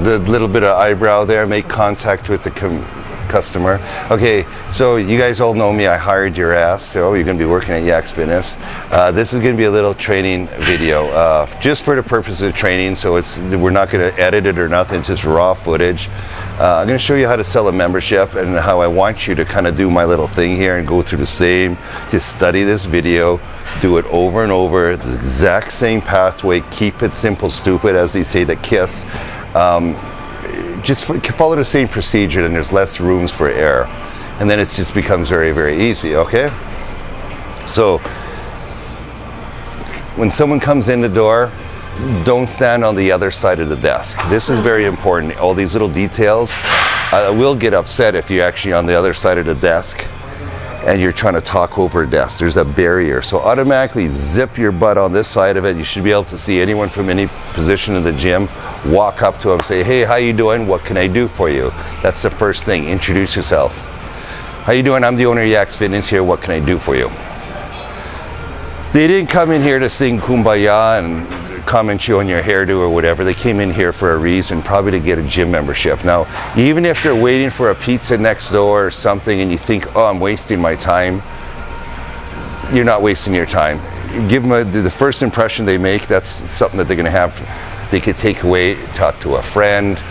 The little bit of eyebrow there, make contact with the customer. Okay, so you guys all know me. I hired your ass, so you're going to be working at Yaks Fitness. This is going to be a little training video, just for the purpose of training. So we're not going to edit it or nothing. It's just raw footage. I'm going to show you how to sell a membership and how I want you to kind of do my little thing here and go through the same. Just study this video, do it over and over, the exact same pathway. Keep it simple, stupid, as they say, the KISS. Just follow the same procedure, and there's less rooms for error, and then it just becomes very, very easy. Okay, so when someone comes in the door, don't stand on the other side of the desk. This is very important. All these little details. I will get upset if you're actually on the other side of the desk and you're trying to talk over a desk. There's a barrier, so automatically zip your butt on this side of it. You should be able to see anyone from any position in the gym. Walk up to them, say, hey, how you doing? What can I do for you? That's the first thing. Introduce yourself. How you doing? I'm the owner of Yaks Fitness here. What can I do for you? They didn't come in here to sing Kumbaya and comment you on your hairdo or whatever. They came in here for a reason, probably to get a gym membership. Now, even if they're waiting for a pizza next door or something and you think, oh, I'm wasting my time, you're not wasting your time. Give them the first impression they make. That's something that they're going to have. They could take away, talk to a friend.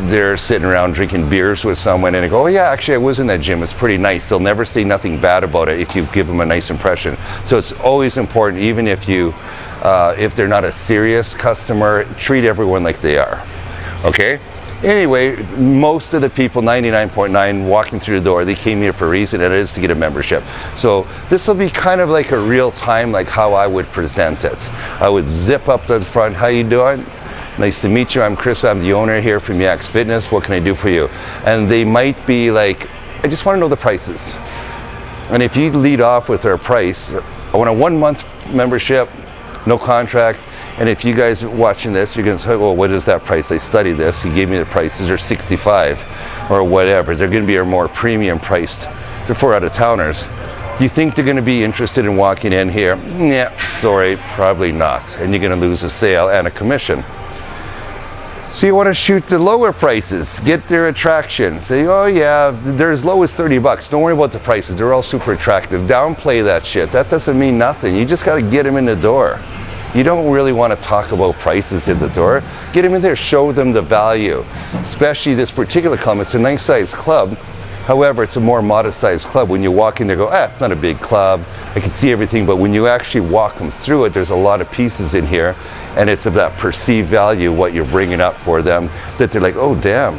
They're sitting around drinking beers with someone and they go, oh yeah, actually I was in that gym, it's pretty nice. They'll never say nothing bad about it if you give them a nice impression. So it's always important, even if they're not a serious customer, treat everyone like they are. Okay? Anyway, most of the people, 99.9, walking through the door, they came here for a reason, and it is to get a membership. So this will be kind of like a real time, like how I would present it. I would zip up to the front. How you doing? Nice to meet you. I'm Chris. I'm the owner here from Yaks Fitness. What can I do for you? And they might be like, I just want to know the prices. And if you lead off with their price, I want a 1-month membership, no contract. And if you guys are watching this, you're going to say, well, what is that price? I studied this. He gave me the prices. They're 65 or whatever. They're going to be a more premium priced. They're for out-of-towners. Do you think they're going to be interested in walking in here? Yeah, sorry, probably not. And you're going to lose a sale and a commission. So you want to shoot the lower prices, get their attraction. Say, oh yeah, they're as low as 30 bucks. Don't worry about the prices. They're all super attractive. Downplay that shit. That doesn't mean nothing. You just got to get them in the door. You don't really want to talk about prices in the door. Get them in there, show them the value. Especially this particular club, it's a nice sized club. However, it's a more modest sized club. When you walk in there, go, it's not a big club. I can see everything. But when you actually walk them through it, there's a lot of pieces in here. And it's of that perceived value, what you're bringing up for them, that they're like, oh, damn,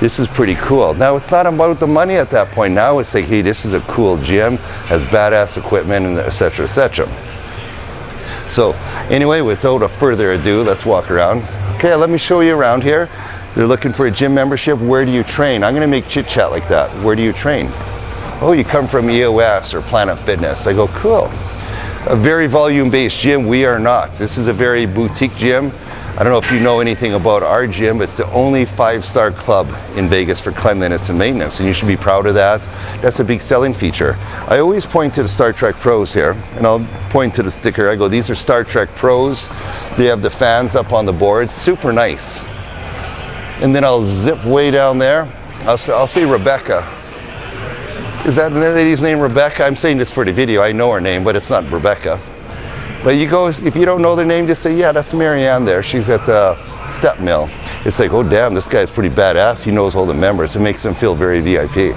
this is pretty cool. Now, it's not about the money at that point. Now it's like, hey, this is a cool gym, has badass equipment, and et cetera, et cetera. So anyway, without further ado, let's walk around. Okay, let me show you around here. They're looking for a gym membership. Where do you train? I'm going to make chit chat like that. Where do you train? Oh, you come from EOS or Planet Fitness. I go, cool. A very volume-based gym. We are not. This is a very boutique gym. I don't know if you know anything about our gym, but it's the only 5-star club in Vegas for cleanliness and maintenance, and you should be proud of that. That's a big selling feature. I always point to the Star Trek Pros here, and I'll point to the sticker. I go, these are Star Trek Pros. They have the fans up on the boards. Super nice. And then I'll zip way down there. I'll say Rebecca. Is that the lady's name, Rebecca? I'm saying this for the video. I know her name, but it's not Rebecca. But you go, if you don't know their name, just say, yeah, that's Marianne there. She's at the Step Mill. It's like, oh, damn, this guy's pretty badass. He knows all the members. It makes them feel very VIP.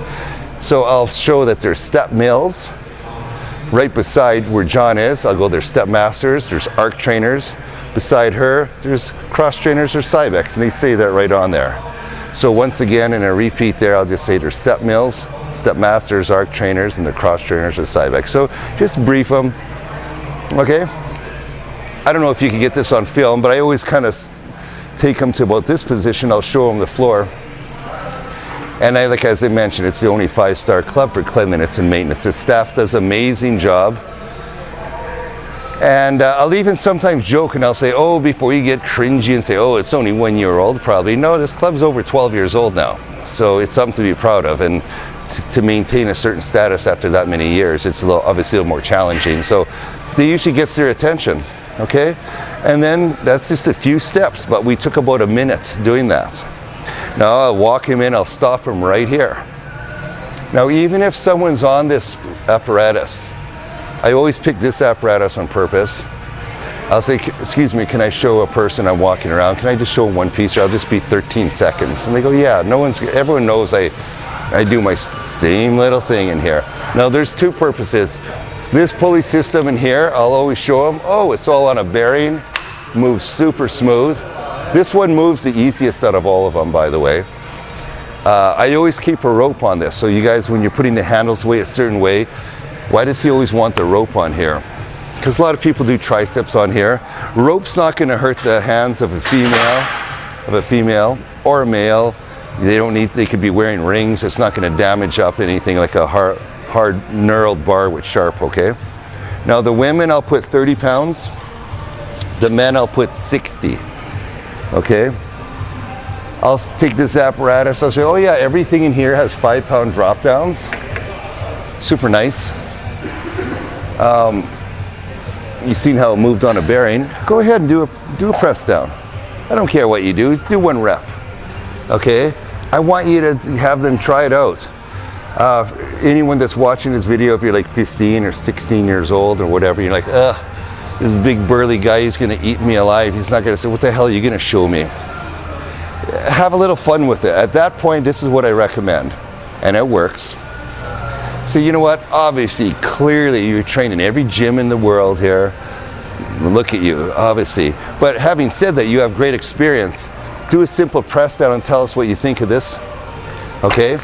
So I'll show that there's Step Mills right beside where John is. I'll go, there's Step Masters, there's Arc Trainers. Beside her, there's Cross Trainers or Cybex, and they say that right on there. So once again, in a repeat there, I'll just say there's Step Mills, Step Masters, Arc Trainers, and the Cross Trainers or Cybex. So just brief them. Okay, I don't know if you can get this on film, but I always kind of take them to about this position. I'll show them the floor. And like as I mentioned, it's the only 5-star club for cleanliness and maintenance. The staff does an amazing job. And I'll even sometimes joke and I'll say, oh, before you get cringy and say, oh, it's only 1 year old, probably. No, this club's over 12 years old now. So it's something to be proud of. And to maintain a certain status after that many years, it's obviously a little more challenging. So They usually gets their attention, okay? And then that's just a few steps, but we took about a minute doing that. Now I'll walk him in, I'll stop him right here. Now even if someone's on this apparatus, I always pick this apparatus on purpose. I'll say, excuse me, can I show a person I'm walking around? Can I just show one piece, or I'll just be 13 seconds? And they go, yeah, everyone knows I do my same little thing in here. Now there's two purposes. This pulley system in here, I'll always show them, oh, it's all on a bearing, moves super smooth. This one moves the easiest out of all of them, by the way. I always keep a rope on this. So you guys, when you're putting the handles away a certain way, why does he always want the rope on here? Because a lot of people do triceps on here. Rope's not going to hurt the hands of a female or a male. They could be wearing rings. It's not going to damage up anything like a hard knurled bar with sharp, okay? Now the women, I'll put 30 pounds. The men, I'll put 60, okay? I'll take this apparatus. I'll say, oh yeah, everything in here has 5-pound drop downs. Super nice. You've seen how it moved on a bearing. Go ahead and do a press down. I don't care what you do. Do 1 rep. Okay? I want you to have them try it out. Anyone that's watching this video, if you're like 15 or 16 years old or whatever, you're like, ugh, this big burly guy, he's going to eat me alive. He's not going to say, what the hell are you going to show me? Have a little fun with it. At that point, this is what I recommend. And it works. So you know what? Obviously, clearly, you're trained in every gym in the world here. Look at you, obviously. But having said that, you have great experience. Do a simple press down and tell us what you think of this. Okay?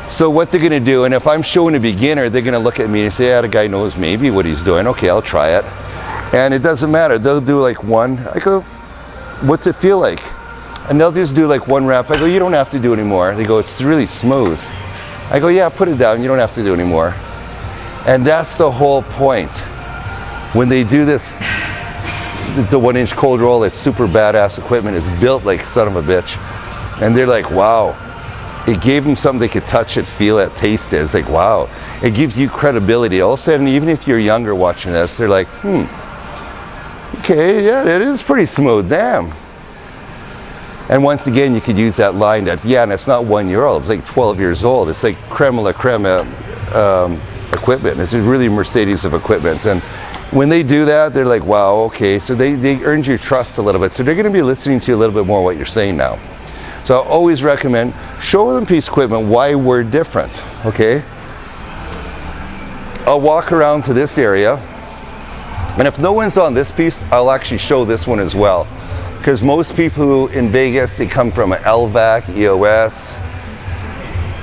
So what they're going to do, and if I'm showing a beginner, they're going to look at me and say, yeah, the guy knows maybe what he's doing. Okay, I'll try it. And it doesn't matter. They'll do like 1. I go, what's it feel like? And they'll just do like 1 rep. I go, you don't have to do anymore. They go, it's really smooth. I go, yeah, put it down. You don't have to do anymore. And that's the whole point. When they do this, the 1-inch cold roll, it's super badass equipment. It's built like son of a bitch. And they're like, wow. It gave them something they could touch it, feel it, taste it. It's like, wow. It gives you credibility. All of a sudden, even if you're younger watching this, they're like, okay, yeah, it is pretty smooth, damn. And once again, you could use that line that, yeah, and it's not 1-year-old, it's like 12 years old. It's like creme de la creme equipment. It's really Mercedes of equipment. And when they do that, they're like, wow, okay. So they earned your trust a little bit. So they're going to be listening to you a little bit more what you're saying now. So I always recommend, show them piece of equipment why we're different, okay? I'll walk around to this area. And if no one's on this piece, I'll actually show this one as well. Because most people who in Vegas, they come from LVAC, EOS,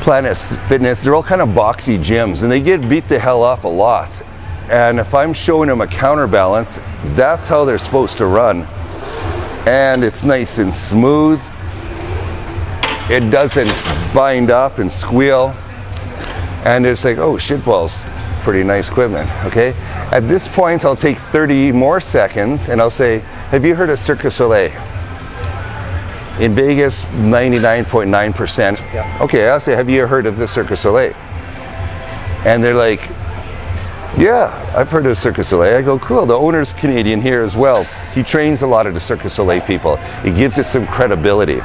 Planet Fitness, they're all kind of boxy gyms and they get beat the hell up a lot. And if I'm showing them a counterbalance, that's how they're supposed to run. And it's nice and smooth. It doesn't bind up and squeal. And it's like, oh, shitballs, pretty nice equipment, okay? At this point, I'll take 30 more seconds and I'll say, have you heard of Cirque du Soleil? In Vegas, 99.9%. Yeah. Okay, I'll say, have you heard of the Cirque du Soleil? And they're like, yeah, I've heard of Cirque du Soleil. I go, cool, the owner's Canadian here as well. He trains a lot of the Cirque du Soleil people. It gives us some credibility,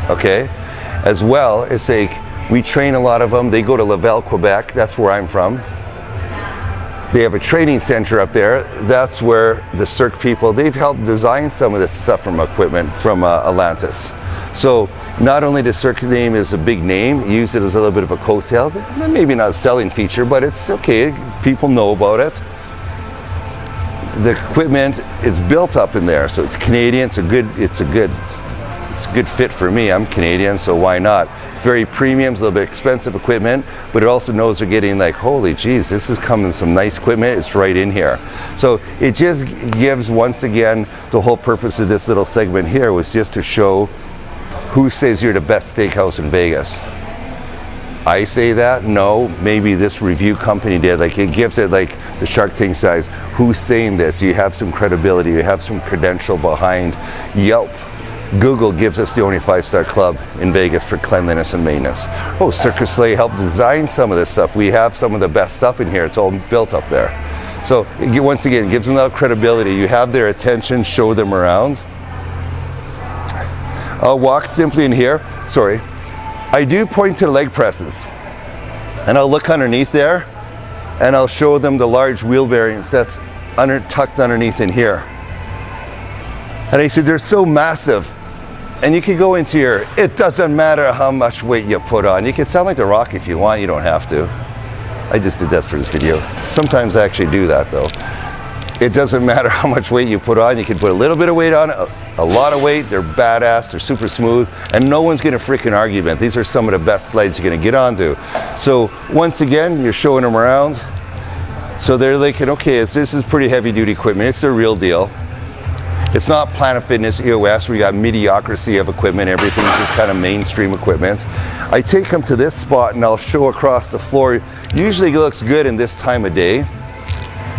okay? As well, it's like, we train a lot of them. They go to Laval, Quebec. That's where I'm from. They have a training center up there. That's where the Cirque people, they've helped design some of this stuff from equipment from Atlantis. So not only the Cirque name is a big name, use it as a little bit of a coattails, maybe not a selling feature, but it's okay, people know about it. The equipment is built up in there, so it's Canadian, it's a good fit for me. I'm Canadian, so why not? Very premium, it's a little bit expensive equipment, but it also knows they're getting like, holy geez, this is coming some nice equipment, it's right in here. So it just gives, once again, the whole purpose of this little segment here was just to show who says you're the best steakhouse in Vegas. I say that? No, maybe this review company did. Like, it gives it like the Shark Tank size. Who's saying this? You have some credibility, you have some credential behind. Yelp. Google gives us the only 5-star club in Vegas for cleanliness and maintenance. Oh, Cirque du Soleil helped design some of this stuff. We have some of the best stuff in here. It's all built up there. So once again, it gives them that credibility. You have their attention, show them around. I'll walk simply in here. Sorry. I do point to leg presses. And I'll look underneath there, and I'll show them the large wheel bearings that's tucked underneath in here. And I said, they're so massive. And you can go into your, it doesn't matter how much weight you put on. You can sound like The Rock if you want, you don't have to. I just did that for this video. Sometimes I actually do that though. It doesn't matter how much weight you put on. You can put a little bit of weight on, a lot of weight. They're badass, they're super smooth, and no one's gonna freaking argue, man. These are some of the best sleds you're gonna get onto. So once again, you're showing them around. So they're thinking, okay, this is pretty heavy duty equipment. It's the real deal. It's not Planet Fitness EOS where you got mediocrity of equipment. Everything's just kind of mainstream equipment. I take them to this spot and I'll show across the floor. Usually it looks good in this time of day.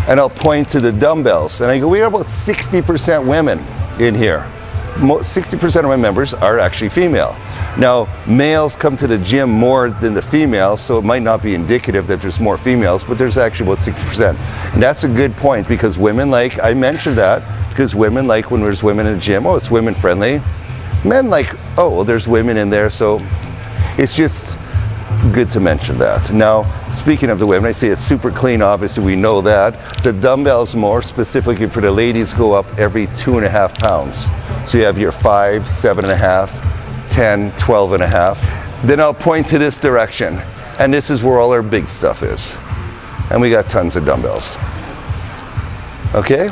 And I'll point to the dumbbells. And I go, we have about 60% women in here. 60% of my members are actually female. Now, males come to the gym more than the females, so it might not be indicative that there's more females, but there's actually about 60%. And that's a good point because women like, I mentioned that, because women like when there's women in the gym, oh, it's women friendly. Men like, oh, well, there's women in there, so it's just good to mention that. Now, speaking of the women, I say it's super clean, obviously we know that. The dumbbells more specifically for the ladies go up every 2.5 pounds. So you have your 5, 7.5, 10, 12.5. Then I'll point to this direction, and this is where all our big stuff is. And we got tons of dumbbells. Okay?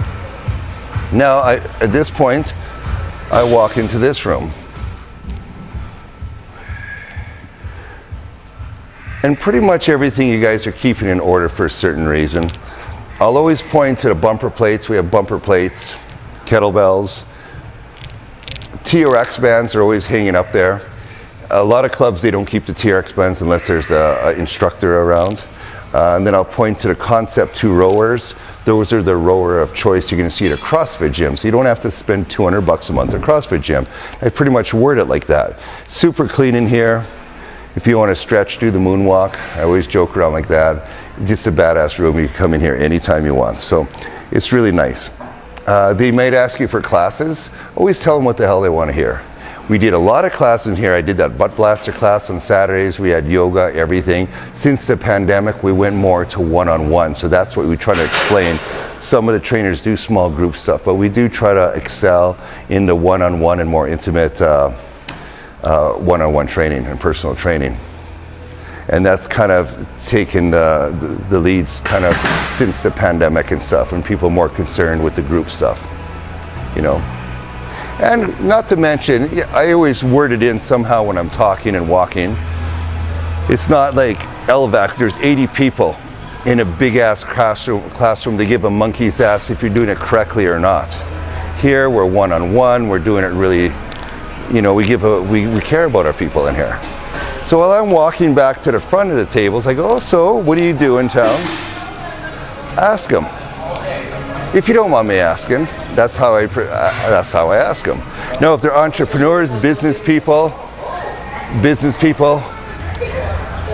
Now, at this point, I walk into this room. And pretty much everything you guys are keeping in order for a certain reason. I'll always point to the bumper plates. We have bumper plates, kettlebells. TRX bands are always hanging up there. A lot of clubs, they don't keep the TRX bands unless there's an instructor around. And then I'll point to the Concept 2 rowers. Those are the rower of choice you're going to see at a CrossFit gym. So you don't have to spend $200 a month at a CrossFit gym. I pretty much word it like that. Super clean in here. If you want to stretch, do the moonwalk. I always joke around like that. Just a badass room. You can come in here anytime you want. So it's really nice. They might ask you for classes. Always tell them what the hell they want to hear. We did a lot of classes in here. I did that butt blaster class on Saturdays. We had yoga, everything. Since the pandemic, we went more to one-on-one. So that's what we try to explain. Some of the trainers do small group stuff, but we do try to excel in the one-on-one and more intimate one-on-one training and personal training. And that's kind of taken the leads kind of since the pandemic and stuff, and people are more concerned with the group stuff, you know. And not to mention, I always word it in somehow when I'm talking and walking. It's not like LVAC, there's 80 people in a big ass classroom. They give a monkey's ass if you're doing it correctly or not. Here we're one-on-one, we're doing it really, you know, we care about our people in here. So while I'm walking back to the front of the tables, I go, oh, so what do you do in town? Ask them. If you don't want me asking, that's how I ask them. Now, if they're entrepreneurs, business people,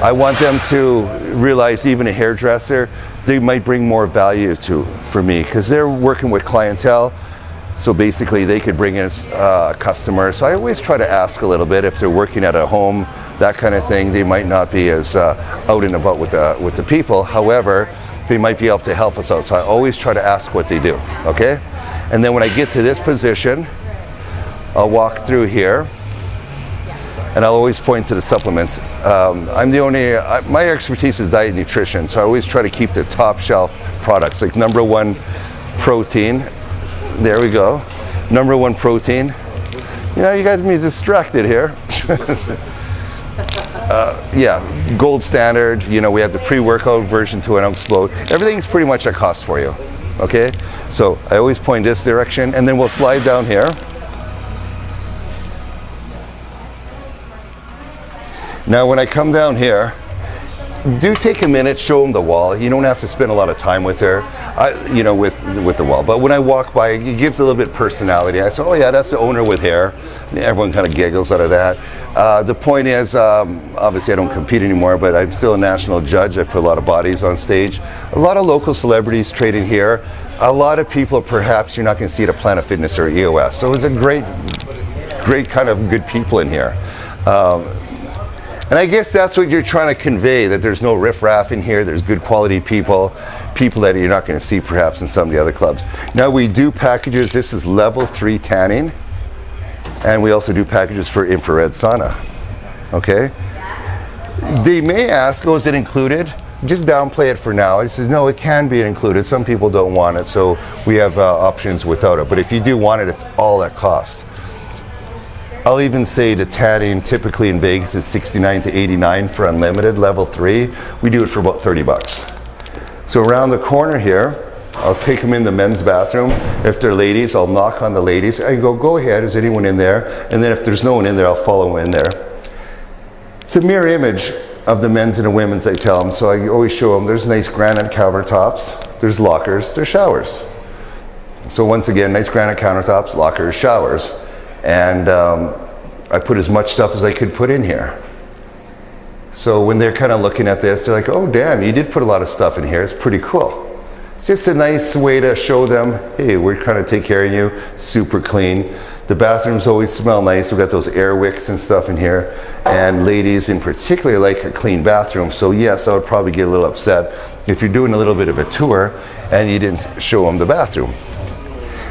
I want them to realize even a hairdresser, they might bring more value for me because they're working with clientele. So basically they could bring in customers. So I always try to ask a little bit if they're working at a home, that kind of thing. They might not be as out and about with the people. However, they might be able to help us out. So I always try to ask what they do, okay? And then when I get to this position, I'll walk through here and I'll always point to the supplements. I'm the only, my expertise is diet and nutrition. So I always try to keep the top shelf products, like number one protein. There we go. Number one protein. You know, you got me distracted here. Yeah, gold standard. You know, we have the pre-workout version to an explode. Everything's pretty much at cost for you. Okay? So I always point this direction, and then we'll slide down here. Now, when I come down here, do take a minute, show them the wall. You don't have to spend a lot of time with her, you know, with the wall. But when I walk by, it gives a little bit of personality. I say, oh yeah, that's the owner with hair. Everyone kind of giggles out of that. The point is, obviously I don't compete anymore, but I'm still a national judge. I put a lot of bodies on stage. A lot of local celebrities training here. A lot of people perhaps you're not going to see at a Planet Fitness or EOS. So it's a great kind of good people in here. And I guess that's what you're trying to convey, that there's no riffraff in here. There's good quality people that you're not going to see perhaps in some of the other clubs. Now we do packages. This is level 3 tanning. And we also do packages for infrared sauna. Okay? They may ask, oh, is it included? Just downplay it for now. I said, no, it can be included. Some people don't want it, so we have options without it. But if you do want it, it's all at cost. I'll even say the tanning typically in Vegas is $69 to $89 for unlimited, level 3. We do it for about 30 bucks. So around the corner here, I'll take them in the men's bathroom. If they're ladies, I'll knock on the ladies. I go ahead, is anyone in there? And then if there's no one in there, I'll follow in there. It's a mirror image of the men's and the women's, I tell them. So I always show them there's nice granite countertops, there's lockers, there's showers. So once again, nice granite countertops, lockers, showers. And I put as much stuff as I could put in here. So when they're kind of looking at this, they're like, oh damn, you did put a lot of stuff in here, it's pretty cool. It's just a nice way to show them, hey, we're trying to take care of you, super clean. The bathrooms always smell nice. We've got those air wicks and stuff in here. And ladies in particular like a clean bathroom. So yes, I would probably get a little upset if you're doing a little bit of a tour and you didn't show them the bathroom.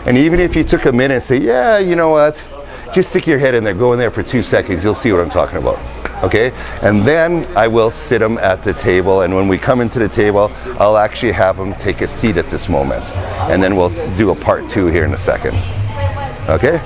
And even if you took a minute and say, yeah, you know what, just stick your head in there, go in there for 2 seconds, you'll see what I'm talking about. Okay, and then I will sit them at the table, and when we come into the table, I'll actually have them take a seat at this moment, and then we'll do a part 2 here in a second. Okay?